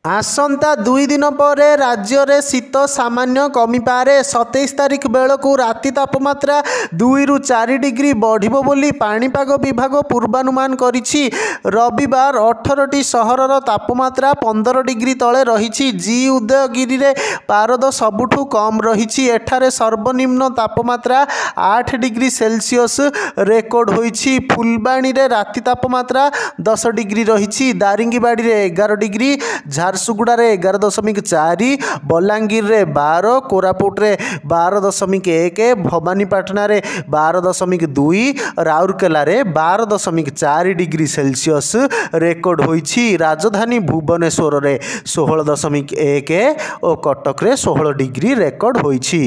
आसंता 2 दिन पर राज्य में शीत सामान्य कमिपारे 27 तारिख बेलू राति तापमात्रा 2 ରୁ 4 डिग्री बढ़िबो बोली पाणीपाग विभाग पूर्वानुमान करिछि। रविवार 18टी सहरर तापमात्रा 15 डिग्री तले रही। जी उदयगिरी रे पारद सबुठु कम रही। एठारे सर्वनिम्न तापमात्रा 8 डिग्री सेल्सियस रेकर्ड होइछि। फुलबाणी रे राति तापमात्रा 10 डिग्री रही। दारिंगीबाड़ी रे 11 डिग्री, झारसुगुड़ा 11.4, बलांगीर रे 12, कोरापुट रे 12.1, भवानीपाटना रे 12.2, राउरकेला रे 12.4 डिग्री सेल्सियस रेकर्ड होइछि। राजधानी भुवनेश्वर रे 16.1 और कटक रे 16 डिग्री रेकर्ड होइछि।